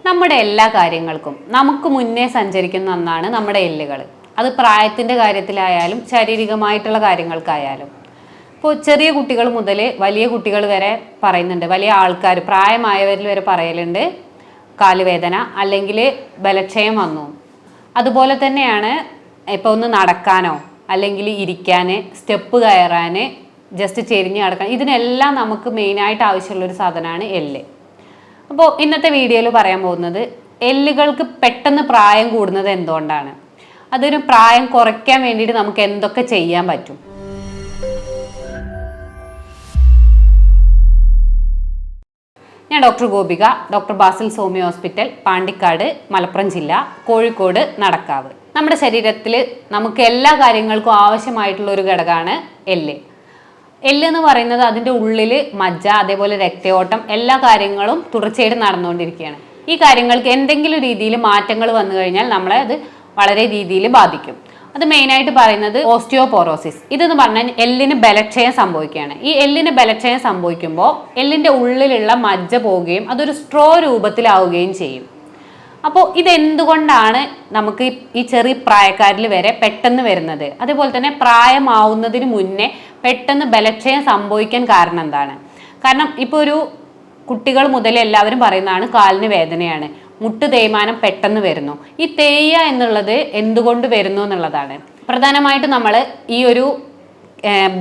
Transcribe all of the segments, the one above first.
നമ്മുടെ എല്ലാ കാര്യങ്ങൾക്കും നമുക്ക് മുന്നേ സഞ്ചരിക്കുന്ന ഒന്നാണ് നമ്മുടെ എല്ലുകൾ. അത് പ്രായത്തിൻ്റെ കാര്യത്തിലായാലും ശാരീരികമായിട്ടുള്ള കാര്യങ്ങൾക്കായാലും. ഇപ്പോൾ ചെറിയ കുട്ടികൾ മുതൽ വലിയ കുട്ടികൾ വരെ പറയുന്നുണ്ട്, വലിയ ആൾക്കാർ പ്രായമായവരിൽ വരെ പറയലുണ്ട് കാലുവേദന അല്ലെങ്കിൽ ബലക്ഷയം വന്നു. അതുപോലെ തന്നെയാണ് ഇപ്പോൾ ഒന്ന് നടക്കാനോ അല്ലെങ്കിൽ ഇരിക്കാൻ, സ്റ്റെപ്പ് കയറാൻ, ജസ്റ്റ് ചെരിഞ്ഞ് കിടക്കാൻ, ഇതിനെല്ലാം നമുക്ക് മെയിനായിട്ട് ആവശ്യമുള്ളൊരു സാധനമാണ് എല്ല്. അപ്പോൾ ഇന്നത്തെ വീഡിയോയിൽ പറയാൻ പോകുന്നത് എല്ലുകൾക്ക് പെട്ടെന്ന് പ്രായം കൂടുന്നത് എന്തുകൊണ്ടാണ്, അതൊരു പ്രായം കുറയ്ക്കാൻ വേണ്ടിയിട്ട് നമുക്ക് എന്തൊക്കെ ചെയ്യാൻ പറ്റും. ഞാൻ doctor Gopika, doctor Basil's homeo hospital, Pandikkad, Malappuram ജില്ല, കോഴിക്കോട്, നടക്കാവ്. നമ്മുടെ ശരീരത്തിൽ നമുക്ക് എല്ലാ കാര്യങ്ങൾക്കും ആവശ്യമായിട്ടുള്ള ഒരു ഘടകമാണ് എല്ല്. എല്ല് എന്ന് പറയുന്നത് അതിൻ്റെ ഉള്ളിൽ മജ്ജ, അതേപോലെ രക്തയോട്ടം, എല്ലാ കാര്യങ്ങളും തുടർച്ചയായിട്ട് നടന്നുകൊണ്ടിരിക്കുകയാണ്. ഈ കാര്യങ്ങൾക്ക് എന്തെങ്കിലും രീതിയിൽ മാറ്റങ്ങൾ വന്നു കഴിഞ്ഞാൽ നമ്മളെ അത് വളരെ രീതിയിൽ ബാധിക്കും. അത് മെയിനായിട്ട് പറയുന്നത് ഓസ്റ്റിയോപോറോസിസ്. ഇതെന്ന് പറഞ്ഞാൽ എല്ലിന് ബലക്ഷയം സംഭവിക്കുകയാണ്. ഈ എല്ലിന് ബലക്ഷയം സംഭവിക്കുമ്പോൾ എല്ലിൻ്റെ ഉള്ളിലുള്ള മജ്ജ പോവുകയും അതൊരു സ്ട്രോ രൂപത്തിലാവുകയും ചെയ്യും. അപ്പോൾ ഇതെന്തുകൊണ്ടാണ് നമുക്ക് ഈ ചെറിയ പ്രായക്കാരിൽ വരെ പെട്ടെന്ന് വരുന്നത്, അതേപോലെ തന്നെ പ്രായമാവുന്നതിന് മുന്നേ പെട്ടെന്ന് ബലക്ഷയം സംഭവിക്കാൻ കാരണം എന്താണ്? കാരണം ഇപ്പോൾ ഒരു കുട്ടികൾ മുതൽ എല്ലാവരും പറയുന്നതാണ് കാലിന് വേദനയാണ്, മുട്ട് തേയ്മാനം പെട്ടെന്ന് വരുന്നു. ഈ തേയ്യ എന്നുള്ളത് എന്തുകൊണ്ട് വരുന്നു എന്നുള്ളതാണ്. പ്രധാനമായിട്ട് നമ്മൾ ഈ ഒരു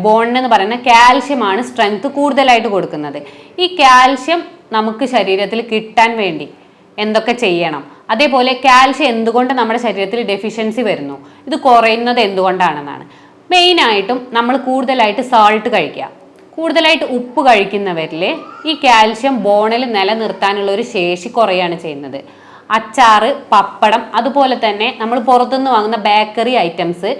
ബോണിന് പറയുന്ന കാൽഷ്യമാണ് സ്ട്രെങ്ത് കൂടുതലായിട്ട് കൊടുക്കുന്നത്. ഈ കാൽഷ്യം നമുക്ക് ശരീരത്തിൽ കിട്ടാൻ വേണ്ടി എന്തൊക്കെ ചെയ്യണം, അതേപോലെ കാൽഷ്യം എന്തുകൊണ്ട് നമ്മുടെ ശരീരത്തിൽ ഡെഫിഷ്യൻസി വരുന്നു, ഇത് കുറയുന്നത് എന്തുകൊണ്ടാണെന്നാണ്. മെയിനായിട്ടും നമ്മൾ കൂടുതലായിട്ട് സാൾട്ട് കഴിക്കുക, കൂടുതലായിട്ട് ഉപ്പ് കഴിക്കുന്നവരിൽ ഈ കാൽഷ്യം ബോണിൽ നിലനിർത്താനുള്ള ഒരു ശേഷി കുറയാണ് ചെയ്യുന്നത്. അച്ചാറ്, പപ്പടം, അതുപോലെ തന്നെ നമ്മൾ പുറത്തുനിന്ന് വാങ്ങുന്ന ബേക്കറി ഐറ്റംസ്,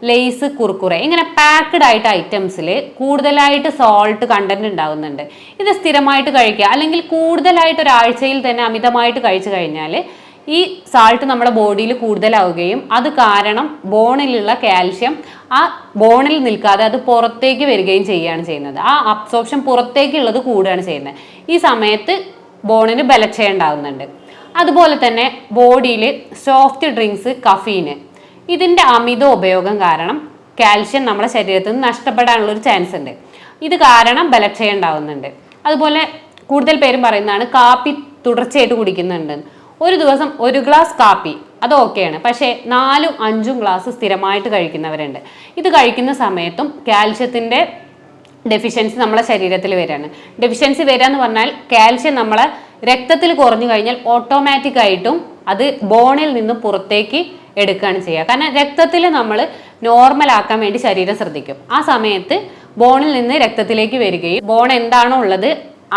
ലേസ്, കുർക്കുറെ, ഇങ്ങനെ പാക്ക്ഡ് ആയിട്ട് ഐറ്റംസിൽ കൂടുതലായിട്ട് സോൾട്ട് കണ്ടന്റ് ഉണ്ടാകുന്നുണ്ട്. ഇത് സ്ഥിരമായിട്ട് കഴിക്കുക, അല്ലെങ്കിൽ കൂടുതലായിട്ട് ഒരാഴ്ചയിൽ തന്നെ അമിതമായിട്ട് കഴിച്ചു കഴിഞ്ഞാൽ ഈ സാൾട്ട് നമ്മുടെ ബോഡിയിൽ കൂടുതലാവുകയും അത് കാരണം ബോണിലുള്ള കാൽഷ്യം ആ ബോണിൽ നിൽക്കാതെ അത് പുറത്തേക്ക് വരികയും ചെയ്യുകയാണ് ചെയ്യുന്നത്. ആ അബ്സോർപ്ഷൻ പുറത്തേക്കുള്ളത് കൂടുകയാണ് ചെയ്യുന്നത്. ഈ സമയത്ത് ബോണിന് ബലക്ഷയം ഉണ്ടാകുന്നുണ്ട്. അതുപോലെ തന്നെ ബോഡിയിൽ സോഫ്റ്റ് ഡ്രിങ്ക്സ്, കഫീന്, ഇതിൻ്റെ അമിത ഉപയോഗം കാരണം കാൽഷ്യം നമ്മുടെ ശരീരത്തിൽ നിന്ന് നഷ്ടപ്പെടാനുള്ളൊരു ചാൻസ് ഉണ്ട്. ഇത് കാരണം ബലക്ഷയം ഉണ്ടാകുന്നുണ്ട്. അതുപോലെ കൂടുതൽ പേരും പറയുന്നതാണ് കാപ്പി തുടർച്ചയായിട്ട് കുടിക്കുന്നുണ്ട്. ഒരു ദിവസം 1 ഗ്ലാസ് കാപ്പി അത് ഓക്കെയാണ്, പക്ഷേ 4-5 ഗ്ലാസ് സ്ഥിരമായിട്ട് കഴിക്കുന്നവരുണ്ട്. ഇത് കഴിക്കുന്ന സമയത്തും കാൽഷ്യത്തിൻ്റെ ഡെഫിഷ്യൻസി നമ്മളെ ശരീരത്തിൽ വരികയാണ്. ഡെഫിഷ്യൻസി വരിക എന്ന് പറഞ്ഞാൽ കാൽഷ്യം നമ്മളെ രക്തത്തിൽ കുറഞ്ഞു കഴിഞ്ഞാൽ ഓട്ടോമാറ്റിക്കായിട്ടും അത് ബോണിൽ നിന്ന് പുറത്തേക്ക് എടുക്കുകയാണ് ചെയ്യുക. കാരണം രക്തത്തിൽ നമ്മൾ നോർമൽ ആക്കാൻ വേണ്ടി ശരീരം ശ്രദ്ധിക്കും. ആ സമയത്ത് ബോണിൽ നിന്ന് രക്തത്തിലേക്ക് വരികയും ബോൺ എന്താണോ ഉള്ളത്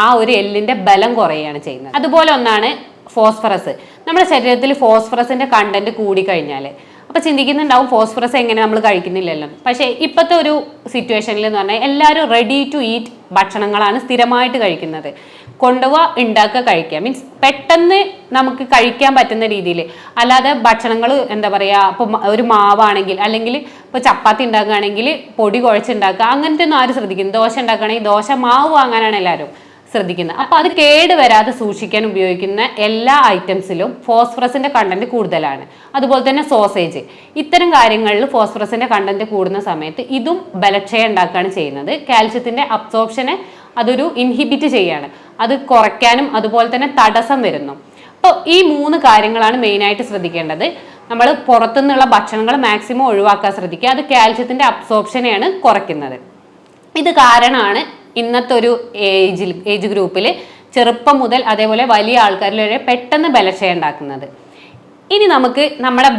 ആ ഒരു എല്ലിൻ്റെ ബലം കുറയുകയാണ് ചെയ്യുന്നത്. അതുപോലെ ഒന്നാണ് ഫോസ്ഫറസ്. നമ്മുടെ ശരീരത്തിൽ ഫോസ്ഫറസിൻ്റെ കണ്ടന്റ് കൂടിക്കഴിഞ്ഞാൽ, അപ്പോൾ ചിന്തിക്കുന്നുണ്ടാവും ഫോസ്ഫറസ് എങ്ങനെ നമ്മൾ കഴിക്കുന്നില്ലല്ലോ. പക്ഷേ ഇപ്പോഴത്തെ ഒരു സിറ്റുവേഷനിൽ എന്ന് പറഞ്ഞാൽ എല്ലാവരും റെഡി ടു ഈറ്റ് ഭക്ഷണങ്ങളാണ് സ്ഥിരമായിട്ട് കഴിക്കുന്നത്. കൊണ്ടുപോവുക, ഉണ്ടാക്കുക, കഴിക്കുക, മീൻസ് പെട്ടെന്ന് നമുക്ക് കഴിക്കാൻ പറ്റുന്ന രീതിയിൽ. അല്ലാതെ ഭക്ഷണങ്ങൾ എന്താ പറയുക, ഇപ്പോൾ ഒരു മാവാണെങ്കിൽ അല്ലെങ്കിൽ ഇപ്പോൾ ചപ്പാത്തി ഉണ്ടാക്കുകയാണെങ്കിൽ പൊടി കുഴച്ചുണ്ടാക്കുക, അങ്ങനത്തെ ഒന്നും ആരും ശ്രദ്ധിക്കുന്നു. ദോശ ഉണ്ടാക്കുകയാണെങ്കിൽ ദോശ മാവ് വാങ്ങാനാണ് എല്ലാവരും ശ്രദ്ധിക്കുന്നത്. അപ്പോൾ അത് കേട് വരാതെ സൂക്ഷിക്കാൻ ഉപയോഗിക്കുന്ന എല്ലാ ഐറ്റംസിലും ഫോസ്ഫറസിൻ്റെ കണ്ടന്റ് കൂടുതലാണ്. അതുപോലെ തന്നെ സോസേജ്, ഇത്തരം കാര്യങ്ങളിൽ ഫോസ്ഫറസിൻ്റെ കണ്ടന്റ് കൂടുന്ന സമയത്ത് ഇതും ബലക്ഷയം ഉണ്ടാക്കുകയാണ് ചെയ്യുന്നത്. കാൽഷ്യത്തിൻ്റെ അബ്സോർപ്ഷനെ അതൊരു ഇൻഹിബിറ്റ് ചെയ്യാണ്, അത് കുറയ്ക്കാനും അതുപോലെ തന്നെ തടസ്സം വരുന്നു. അപ്പോൾ ഈ 3 കാര്യങ്ങളാണ് മെയിനായിട്ട് ശ്രദ്ധിക്കേണ്ടത്. നമ്മൾ പുറത്തുനിന്നുള്ള ഭക്ഷണങ്ങൾ മാക്സിമം ഒഴിവാക്കാൻ ശ്രദ്ധിക്കുക. അത് കാൽഷ്യത്തിൻ്റെ അബ്സോർപ്ഷനെയാണ് കുറയ്ക്കുന്നത്. ഇത് കാരണമാണ് ഇന്നത്തെ ഒരു ഏജ് ഗ്രൂപ്പിൽ ചെറുപ്പം മുതൽ അതേപോലെ വലിയ ആൾക്കാരിൽ വരെ പെട്ടെന്ന് ബലക്ഷയം ഉണ്ടാക്കുന്നത്. ഇനി നമുക്ക് നമ്മുടെ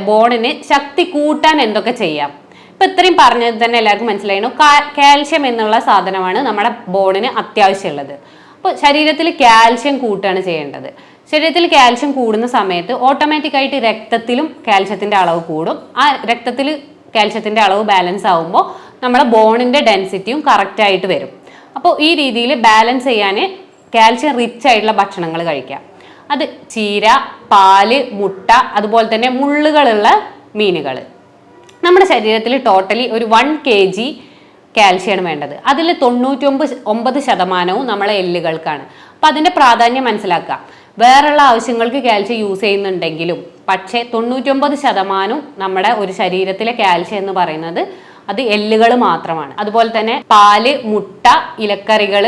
ബോണിന് ശക്തി കൂട്ടാൻ എന്തൊക്കെ ചെയ്യാം. ഇപ്പം ഇത്രയും പറഞ്ഞത് തന്നെ എല്ലാവർക്കും മനസ്സിലായിരുന്നു. കാൽഷ്യം എന്നുള്ള സാധനമാണ് നമ്മുടെ ബോണിന് അത്യാവശ്യമുള്ളത്. അപ്പോൾ ശരീരത്തിൽ കാൽഷ്യം കൂട്ടാണ് ചെയ്യേണ്ടത്. ശരീരത്തിൽ കാൽഷ്യം കൂടുന്ന സമയത്ത് ഓട്ടോമാറ്റിക്കായിട്ട് രക്തത്തിലും കാൽഷ്യത്തിൻ്റെ അളവ് കൂടും. ആ രക്തത്തിൽ കാൽഷ്യത്തിൻ്റെ അളവ് ബാലൻസ് ആകുമ്പോൾ നമ്മുടെ ബോണിൻ്റെ ഡെൻസിറ്റിയും കറക്റ്റായിട്ട് വരും. അപ്പോൾ ഈ രീതിയിൽ ബാലൻസ് ചെയ്യാൻ കാൽഷ്യം റിച്ച് ആയിട്ടുള്ള ഭക്ഷണങ്ങൾ കഴിക്കാം. അത് ചീര, പാല്, മുട്ട, അതുപോലെ തന്നെ മുള്ളുകളുള്ള മീനുകൾ. നമ്മുടെ ശരീരത്തിൽ ടോട്ടലി ഒരു 1 kg കാൽഷ്യമാണ് വേണ്ടത്. അതിൽ 99% നമ്മളെ എല്ലുകൾക്കാണ്. അപ്പം അതിൻ്റെ പ്രാധാന്യം മനസ്സിലാക്കുക. വേറെയുള്ള ആവശ്യങ്ങൾക്ക് കാൽഷ്യം യൂസ് ചെയ്യുന്നുണ്ടെങ്കിലും പക്ഷേ 99% നമ്മുടെ ഒരു ശരീരത്തിലെ കാൽഷ്യം എന്ന് പറയുന്നത് അത് എല്ലുകൾ മാത്രമാണ്. അതുപോലെ തന്നെ പാല്, മുട്ട, ഇലക്കറികൾ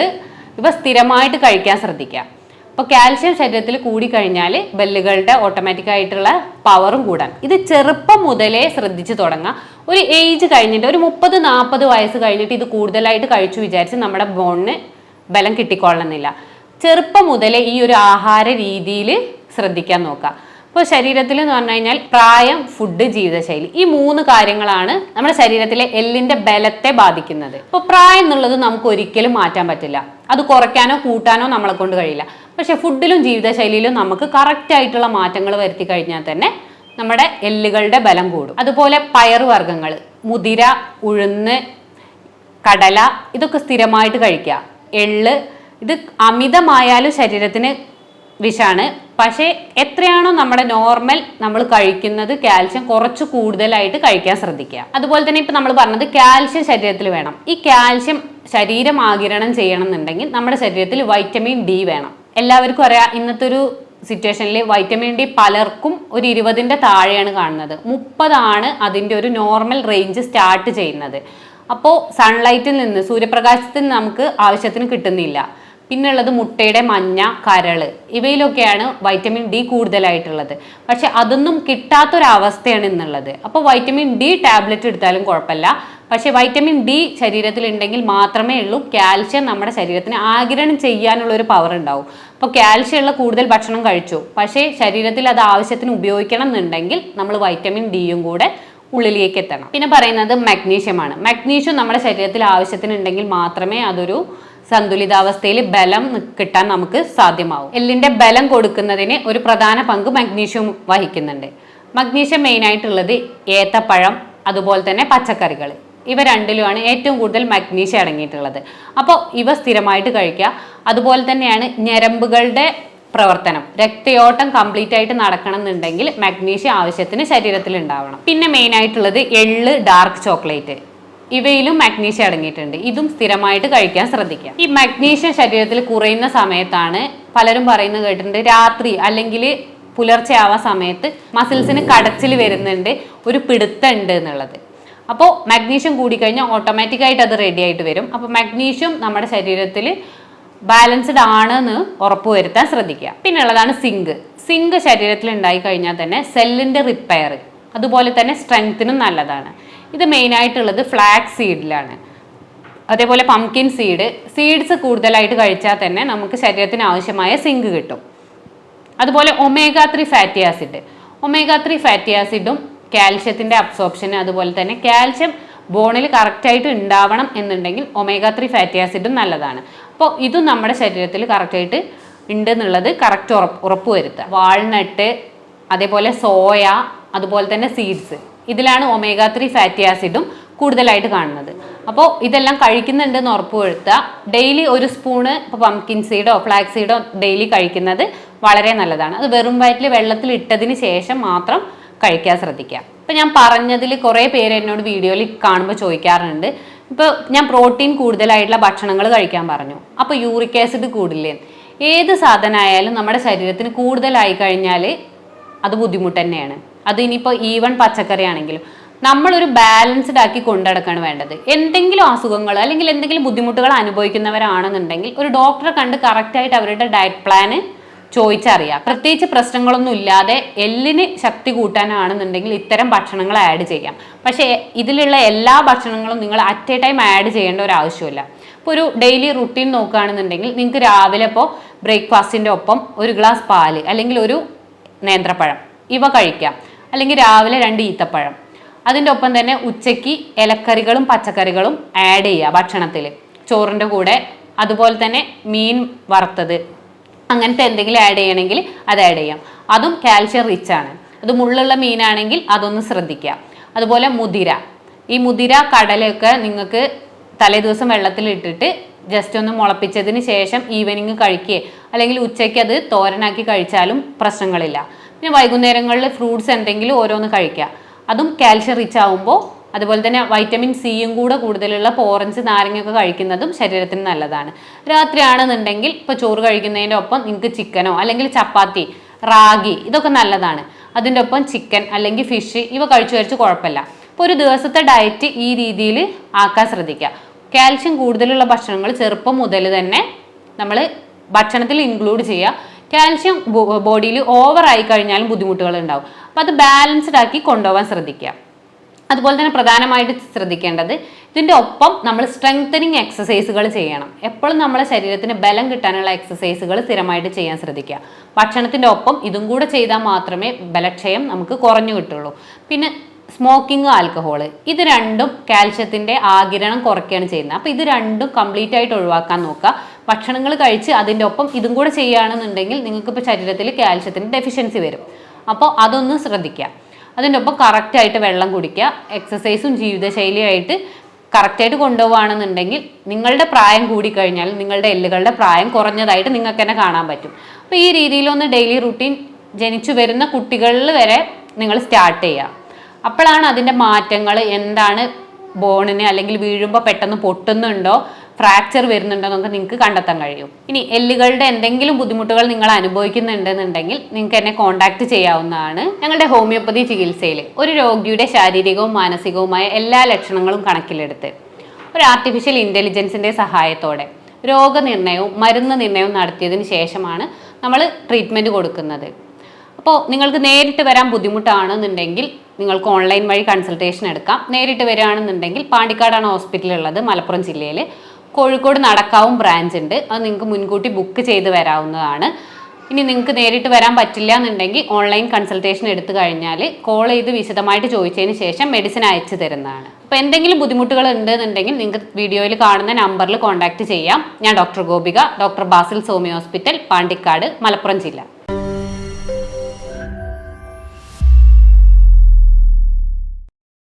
ഇവ സ്ഥിരമായിട്ട് കഴിക്കാൻ ശ്രദ്ധിക്കുക. അപ്പോൾ കാൽഷ്യം ശരീരത്തിൽ കൂടിക്കഴിഞ്ഞാൽ ബെല്ലുകളുടെ ഓട്ടോമാറ്റിക് ആയിട്ടുള്ള പവറും കൂടാൻ. ഇത് ചെറുപ്പം മുതലേ ശ്രദ്ധിച്ചു തുടങ്ങാം. ഒരു ഏജ് കഴിഞ്ഞിട്ട് ഒരു 30-40 വയസ്സ് കഴിഞ്ഞിട്ട് ഇത് കൂടുതലായിട്ട് കഴിച്ചു വിചാരിച്ച് നമ്മുടെ ബോണിന് ബലം കിട്ടിക്കൊള്ളണമെന്നില്ല. ചെറുപ്പം മുതലേ ഈ ഒരു ആഹാര രീതിയിൽ ശ്രദ്ധിക്കാൻ നോക്കുക. ഇപ്പോൾ ശരീരത്തിൽ എന്ന് പറഞ്ഞു കഴിഞ്ഞാൽ പ്രായം, ഫുഡ്, ജീവിതശൈലി, ഈ 3 കാര്യങ്ങളാണ് നമ്മുടെ ശരീരത്തിലെ എല്ലിന്റെ ബലത്തെ ബാധിക്കുന്നത്. ഇപ്പോൾ പ്രായം എന്നുള്ളത് നമുക്ക് ഒരിക്കലും മാറ്റാൻ പറ്റില്ല. അത് കുറയ്ക്കാനോ കൂട്ടാനോ നമ്മളെ കൊണ്ട് കഴിയില്ല. പക്ഷെ ഫുഡിലും ജീവിതശൈലിയിലും നമുക്ക് കറക്റ്റ് ആയിട്ടുള്ള മാറ്റങ്ങൾ വരുത്തി കഴിഞ്ഞാൽ തന്നെ നമ്മുടെ എല്ലുകളുടെ ബലം കൂടും. അതുപോലെ പയറുവർഗ്ഗങ്ങൾ, മുതിര, ഉഴുന്ന്, കടല ഇതൊക്കെ സ്ഥിരമായിട്ട് കഴിക്കുക. എള്ള് ഇത് അമിതമായാലും ശരീരത്തിന് വിഷാണ്. പക്ഷേ എത്രയാണോ നമ്മുടെ നോർമൽ നമ്മൾ കഴിക്കുന്നത് കാൽഷ്യം കുറച്ച് കൂടുതലായിട്ട് കഴിക്കാൻ ശ്രദ്ധിക്കുക. അതുപോലെ തന്നെ ഇപ്പം നമ്മൾ പറഞ്ഞത് കാൽഷ്യം ശരീരത്തിൽ വേണം. ഈ കാൽഷ്യം ശരീരം ആഗിരണം ചെയ്യണം എന്നുണ്ടെങ്കിൽ നമ്മുടെ ശരീരത്തിൽ വൈറ്റമിൻ ഡി വേണം. എല്ലാവർക്കും അറിയാം, ഇന്നത്തെ ഒരു സിറ്റുവേഷനിൽ വൈറ്റമിൻ ഡി പലർക്കും ഒരു 20ന്റെ താഴെയാണ് കാണുന്നത്. 30 അതിൻ്റെ ഒരു നോർമൽ റേഞ്ച് സ്റ്റാർട്ട് ചെയ്യുന്നത്. അപ്പോൾ സൺലൈറ്റിൽ നിന്ന്, സൂര്യപ്രകാശത്തിൽ നിന്ന് നമുക്ക് ആവശ്യത്തിന് കിട്ടുന്നില്ല. പിന്നുള്ളത് മുട്ടയുടെ മഞ്ഞ, കരള് ഇവയിലൊക്കെയാണ് വൈറ്റമിൻ ഡി കൂടുതലായിട്ടുള്ളത്. പക്ഷെ അതൊന്നും കിട്ടാത്തൊരവസ്ഥയാണ് ഇന്നുള്ളത്. അപ്പോൾ വൈറ്റമിൻ ഡി ടാബ്ലറ്റ് എടുത്താലും കുഴപ്പമില്ല. പക്ഷെ വൈറ്റമിൻ ഡി ശരീരത്തിൽ ഉണ്ടെങ്കിൽ മാത്രമേ ഉള്ളൂ കാൽഷ്യം നമ്മുടെ ശരീരത്തിന് ആഗിരണം ചെയ്യാനുള്ള ഒരു പവർ ഉണ്ടാവും. അപ്പോൾ കാൽഷ്യം ഉള്ള കൂടുതൽ ഭക്ഷണം കഴിച്ചു, പക്ഷേ ശരീരത്തിൽ അത് ആവശ്യത്തിന് ഉപയോഗിക്കണം എന്നുണ്ടെങ്കിൽ നമ്മൾ വൈറ്റമിൻ ഡിയും കൂടെ ഉള്ളിലേക്ക് എത്തണം. പിന്നെ പറയുന്നത് മഗ്നീഷ്യമാണ്. മഗ്നീഷ്യം നമ്മുടെ ശരീരത്തിൽ ആവശ്യത്തിനുണ്ടെങ്കിൽ മാത്രമേ അതൊരു സന്തുലിതാവസ്ഥയിൽ ബലം കിട്ടാൻ നമുക്ക് സാധ്യമാവും. എല്ലിന്റെ ബലം കൊടുക്കുന്നതിന് ഒരു പ്രധാന പങ്ക് മഗ്നീഷ്യം വഹിക്കുന്നുണ്ട്. മഗ്നീഷ്യം മെയിൻ ആയിട്ടുള്ളത് ഏത്തപ്പഴം, അതുപോലെ തന്നെ പച്ചക്കറികൾ, ഇവ രണ്ടിലുമാണ് ഏറ്റവും കൂടുതൽ മഗ്നീഷ്യം അടങ്ങിയിട്ടുള്ളത്. അപ്പോൾ ഇവ സ്ഥിരമായിട്ട് കഴിക്കുക. അതുപോലെ തന്നെയാണ് ഞരമ്പുകളുടെ പ്രവർത്തനം, രക്തയോട്ടം കംപ്ലീറ്റ് ആയിട്ട് നടക്കണം എന്നുണ്ടെങ്കിൽ മഗ്നീഷ്യം ആവശ്യത്തിന് ശരീരത്തിൽ ഉണ്ടാവണം. പിന്നെ മെയിൻ ആയിട്ടുള്ളത് എള്ള്, ഡാർക്ക് ചോക്ലേറ്റ്, ഇവയിലും മഗ്നീഷ്യം അടങ്ങിയിട്ടുണ്ട്. ഇതും സ്ഥിരമായിട്ട് കഴിക്കാൻ ശ്രദ്ധിക്കുക. ഈ മഗ്നീഷ്യം ശരീരത്തിൽ കുറയുന്ന സമയത്താണ് പലരും പറയുന്നത് കേട്ടിട്ടുണ്ട്, രാത്രി അല്ലെങ്കിൽ പുലർച്ചെ ആവാ സമയത്ത് മസിൽസിന് കടച്ചിൽ വരുന്നുണ്ട്, ഒരു പിടുത്തമുണ്ട് എന്നുള്ളത്. അപ്പോൾ മഗ്നീഷ്യം കൂടിക്കഴിഞ്ഞാൽ ഓട്ടോമാറ്റിക്കായിട്ട് അത് റെഡി ആയിട്ട് വരും. അപ്പോൾ മഗ്നീഷ്യം നമ്മുടെ ശരീരത്തിൽ ബാലൻസ്ഡ് ആണെന്ന് ഉറപ്പുവരുത്താൻ ശ്രദ്ധിക്കുക. പിന്നെ ഉള്ളതാണ് സിങ്ക്. സിങ്ക് ശരീരത്തിൽ ഉണ്ടായി കഴിഞ്ഞാൽ തന്നെ സെല്ലിൻ്റെ റിപ്പയർ, അതുപോലെ തന്നെ സ്ട്രെങ്ത്തിനും നല്ലതാണ്. ഇത് മെയിനായിട്ടുള്ളത് ഫ്ലാക്സ് സീഡിലാണ്. അതേപോലെ പംകിൻ സീഡ്സ് കൂടുതലായിട്ട് കഴിച്ചാൽ തന്നെ നമുക്ക് ശരീരത്തിന് ആവശ്യമായ സിങ്ക് കിട്ടും. അതുപോലെ ഒമേഗ 3 ഫാറ്റി ആസിഡും കാൽഷ്യത്തിൻ്റെ അബ്സോർപ്ഷന്, അതുപോലെ തന്നെ കാൽഷ്യം ബോണിൽ കറക്റ്റായിട്ട് ഉണ്ടാവണം എന്നുണ്ടെങ്കിൽ ഒമേഗ 3 ഫാറ്റി ആസിഡും നല്ലതാണ്. അപ്പോൾ ഇതും നമ്മുടെ ശരീരത്തിൽ കറക്റ്റായിട്ട് ഉണ്ട് എന്നുള്ളത് കറക്റ്റ് ഉറപ്പുവരുത്തുക. വാൾനട്ട്, അതേപോലെ സോയ, അതുപോലെ തന്നെ സീഡ്സ്, ഇതിലാണ് ഒമേഗ 3 ഫാറ്റി ആസിഡും കൂടുതലായിട്ട് കാണുന്നത്. അപ്പോൾ ഇതെല്ലാം കഴിക്കുന്നുണ്ടെന്ന് ഉറപ്പുവരുത്തുക. ഡെയിലി ഒരു സ്പൂണ് ഇപ്പോൾ പംകിൻ സീഡോ ഫ്ലാക്സ് സീഡോ ഡെയിലി കഴിക്കുന്നത് വളരെ നല്ലതാണ്. അത് വെറും വയറ്റിൽ വെള്ളത്തിൽ ഇട്ടതിന് ശേഷം മാത്രം കഴിക്കാൻ ശ്രദ്ധിക്കുക. ഇപ്പം ഞാൻ പറഞ്ഞതിൽ കുറേ പേര് എന്നോട് വീഡിയോയിൽ കാണുമ്പോൾ ചോദിക്കാറുണ്ട്, ഇപ്പോൾ ഞാൻ പ്രോട്ടീൻ കൂടുതലായിട്ടുള്ള ഭക്ഷണങ്ങൾ കഴിക്കാൻ പറഞ്ഞു, അപ്പോൾ യൂറിക് ആസിഡ് കൂടില്ലേ? ഏത് സാധനമായാലും നമ്മുടെ ശരീരത്തിന് കൂടുതലായി കഴിഞ്ഞാൽ അത് ബുദ്ധിമുട്ട് തന്നെയാണ്. അത് ഇനിയിപ്പോൾ ഈവൺ പച്ചക്കറി ആണെങ്കിലും നമ്മളൊരു ബാലൻസ്ഡ് ആക്കി കൊണ്ടുനടക്കാണ് വേണ്ടത്. എന്തെങ്കിലും അസുഖങ്ങൾ അല്ലെങ്കിൽ എന്തെങ്കിലും ബുദ്ധിമുട്ടുകൾ അനുഭവിക്കുന്നവരാണെന്നുണ്ടെങ്കിൽ ഒരു ഡോക്ടറെ കണ്ട് കറക്റ്റായിട്ട് അവരുടെ ഡയറ്റ് പ്ലാന് ചോദിച്ചറിയാം. പ്രത്യേകിച്ച് പ്രശ്നങ്ങളൊന്നും ഇല്ലാതെ എല്ലിന് ശക്തി കൂട്ടാനാണെന്നുണ്ടെങ്കിൽ ഇത്തരം ഭക്ഷണങ്ങൾ ആഡ് ചെയ്യാം. പക്ഷേ ഇതിലുള്ള എല്ലാ ഭക്ഷണങ്ങളും നിങ്ങൾ അറ്റ് എ ടൈം ആഡ് ചെയ്യേണ്ട ഒരു ആവശ്യമില്ല. ഇപ്പോൾ ഒരു ഡെയിലി റുട്ടീൻ നോക്കുകയാണെന്നുണ്ടെങ്കിൽ നിങ്ങൾക്ക് രാവിലെ ഇപ്പോൾ ബ്രേക്ക്ഫാസ്റ്റിൻ്റെ ഒപ്പം ഒരു ഗ്ലാസ് പാല് അല്ലെങ്കിൽ ഒരു നേന്ത്രപ്പഴം ഇവ കഴിക്കാം, അല്ലെങ്കിൽ രാവിലെ 2 ഈത്തപ്പഴം. അതിൻ്റെ ഒപ്പം തന്നെ ഉച്ചയ്ക്ക് ഇലക്കറികളും പച്ചക്കറികളും ആഡ് ചെയ്യുക ഭക്ഷണത്തിൽ, ചോറിൻ്റെ കൂടെ. അതുപോലെ തന്നെ മീൻ വറുത്തത് അങ്ങനത്തെ എന്തെങ്കിലും ആഡ് ചെയ്യണമെങ്കിൽ അത് ആഡ് ചെയ്യാം. അതും കാൽഷ്യം റിച്ച് ആണ്. അത് മുള്ളുള്ള മീനാണെങ്കിൽ അതൊന്ന് ശ്രദ്ധിക്കുക. അതുപോലെ ഈ മുതിര കടലയൊക്കെ നിങ്ങൾക്ക് തലേ ദിവസം വെള്ളത്തിൽ ഇട്ടിട്ട് ജസ്റ്റ് ഒന്ന് മുളപ്പിച്ചതിന് ശേഷം ഈവനിങ് കഴിക്കുക, അല്ലെങ്കിൽ ഉച്ചയ്ക്ക് അത് തോരനാക്കി കഴിച്ചാലും പ്രശ്നങ്ങളില്ല. പിന്നെ വൈകുന്നേരങ്ങളിൽ ഫ്രൂട്ട്സ് എന്തെങ്കിലും ഓരോന്ന് കഴിക്കുക, അതും കാൽഷ്യം റിച്ച് ആകുമ്പോൾ അതുപോലെ തന്നെ വൈറ്റമിൻ സിയും കൂടെ കൂടുതലുള്ള ഓറഞ്ച് നാരങ്ങയൊക്കെ കഴിക്കുന്നതും ശരീരത്തിന് നല്ലതാണ്. രാത്രിയാണെന്നുണ്ടെങ്കിൽ ഇപ്പോൾ ചോറ് കഴിക്കുന്നതിൻ്റെ ഒപ്പം നിങ്ങൾക്ക് ചിക്കനോ അല്ലെങ്കിൽ ചപ്പാത്തി, റാഗി ഇതൊക്കെ നല്ലതാണ്. അതിൻ്റെ ഒപ്പം ചിക്കൻ അല്ലെങ്കിൽ ഫിഷ് ഇവ കഴിച്ചു കുഴപ്പമില്ല. അപ്പോൾ ഒരു ദിവസത്തെ ഡയറ്റ് ഈ രീതിയിൽ ആക്കാൻ ശ്രദ്ധിക്കുക. കാൽഷ്യം കൂടുതലുള്ള ഭക്ഷണങ്ങൾ ചെറുപ്പം മുതൽ തന്നെ നമ്മൾ ഭക്ഷണത്തിൽ ഇൻക്ലൂഡ് ചെയ്യുക. കാൽഷ്യം ബോഡിയിൽ ഓവർ ആയി കഴിഞ്ഞാലും ബുദ്ധിമുട്ടുകൾ ഉണ്ടാവും. അപ്പോൾ അത് ബാലൻസ്ഡ് ആക്കി കൊണ്ടുപോകാൻ ശ്രദ്ധിക്കുക. അതുപോലെ തന്നെ പ്രധാനമായിട്ട് ശ്രദ്ധിക്കേണ്ടത് ഇതിൻ്റെ ഒപ്പം നമ്മൾ സ്ട്രെങ്തനിങ് എക്സസൈസുകൾ ചെയ്യണം. എപ്പോഴും നമ്മളെ ശരീരത്തിന് ബലം കിട്ടാനുള്ള എക്സസൈസുകൾ സ്ഥിരമായിട്ട് ചെയ്യാൻ ശ്രദ്ധിക്കുക. ഭക്ഷണത്തിൻ്റെ ഒപ്പം ഇതും കൂടെ ചെയ്താൽ മാത്രമേ ബലക്ഷയം നമുക്ക് കുറഞ്ഞു കിട്ടുള്ളൂ. പിന്നെ സ്മോക്കിംഗ്, ആൽക്കഹോൾ ഇത് രണ്ടും കാൽഷ്യത്തിൻ്റെ ആഗിരണം കുറയ്ക്കുകയാണ് ചെയ്യുന്നത്. അപ്പോൾ ഇത് രണ്ടും കംപ്ലീറ്റ് ആയിട്ട് ഒഴിവാക്കാൻ നോക്കുക. ഭക്ഷണങ്ങൾ കഴിച്ച് അതിൻ്റെ ഒപ്പം ഇതും കൂടെ ചെയ്യുകയാണെന്നുണ്ടെങ്കിൽ നിങ്ങൾക്കിപ്പോൾ ശരീരത്തിൽ കാൽഷ്യത്തിൻ്റെ ഡെഫിഷ്യൻസി വരും. അപ്പോൾ അതൊന്ന് ശ്രദ്ധിക്കുക. അതിൻ്റെ ഒപ്പം കറക്റ്റായിട്ട് വെള്ളം കുടിക്കുക. എക്സസൈസും ജീവിതശൈലിയായിട്ട് കറക്റ്റായിട്ട് കൊണ്ടുപോകുകയാണെന്നുണ്ടെങ്കിൽ നിങ്ങളുടെ പ്രായം കൂടിക്കഴിഞ്ഞാൽ നിങ്ങളുടെ എല്ലുകളുടെ പ്രായം കുറഞ്ഞതായിട്ട് നിങ്ങൾക്ക് തന്നെ കാണാൻ പറ്റും. അപ്പോൾ ഈ രീതിയിലൊന്ന് ഡെയിലി റുട്ടീൻ ജനിച്ചു വരുന്ന കുട്ടികളിൽ വരെ നിങ്ങൾ സ്റ്റാർട്ട് ചെയ്യുക. അപ്പോഴാണ് അതിൻ്റെ മാറ്റങ്ങൾ എന്താണ്, ബോണിന് അല്ലെങ്കിൽ വീഴുമ്പോൾ പെട്ടെന്ന് പൊട്ടുന്നുണ്ടോ, ഫ്രാക്ചർ വരുന്നുണ്ടോ എന്നൊക്കെ നിങ്ങൾക്ക് കണ്ടെത്താൻ കഴിയും. ഇനി എല്ലുകളുടെ എന്തെങ്കിലും ബുദ്ധിമുട്ടുകൾ നിങ്ങൾ അനുഭവിക്കുന്നുണ്ടെന്നുണ്ടെങ്കിൽ നിങ്ങൾക്ക് എന്നെ കോൺടാക്ട് ചെയ്യാവുന്നതാണ്. ഞങ്ങളുടെ ഹോമിയോപ്പതി ചികിത്സയിൽ ഒരു രോഗിയുടെ ശാരീരികവും മാനസികവുമായ എല്ലാ ലക്ഷണങ്ങളും കണക്കിലെടുത്ത് ഒരു ആർട്ടിഫിഷ്യൽ ഇൻ്റലിജൻസിൻ്റെ സഹായത്തോടെ രോഗനിർണയവും മരുന്ന് നിർണയവും നടത്തിയതിന് ശേഷമാണ് നമ്മൾ ട്രീറ്റ്മെൻറ്റ് കൊടുക്കുന്നത്. അപ്പോൾ നിങ്ങൾക്ക് നേരിട്ട് വരാൻ ബുദ്ധിമുട്ടാണെന്നുണ്ടെങ്കിൽ നിങ്ങൾക്ക് ഓൺലൈൻ വഴി കൺസൾട്ടേഷൻ എടുക്കാം. നേരിട്ട് വരികയാണെന്നുണ്ടെങ്കിൽ പാണ്ടിക്കാടാണ് ഹോസ്പിറ്റൽ ഉള്ളത്, മലപ്പുറം ജില്ലയിൽ. കോഴിക്കോട് നടക്കാവും ബ്രാഞ്ച് ഉണ്ട്. അത് നിങ്ങൾക്ക് മുൻകൂട്ടി ബുക്ക് ചെയ്ത് വരാവുന്നതാണ്. ഇനി നിങ്ങൾക്ക് നേരിട്ട് വരാൻ പറ്റില്ല എന്നുണ്ടെങ്കിൽ ഓൺലൈൻ കൺസൾട്ടേഷൻ എടുത്തു കഴിഞ്ഞാൽ കോൾ ചെയ്ത് വിശദമായിട്ട് ചോദിച്ചതിന് ശേഷം മെഡിസിൻ അയച്ചു തരുന്നതാണ്. അപ്പോൾ എന്തെങ്കിലും ബുദ്ധിമുട്ടുകൾ ഉണ്ടെന്നുണ്ടെങ്കിൽ നിങ്ങൾക്ക് വീഡിയോയിൽ കാണുന്ന നമ്പറിൽ കോൺടാക്ട് ചെയ്യാം. ഞാൻ doctor Gopika, doctor Basil Somy hospital, Pandikkad, Malappuram ജില്ല.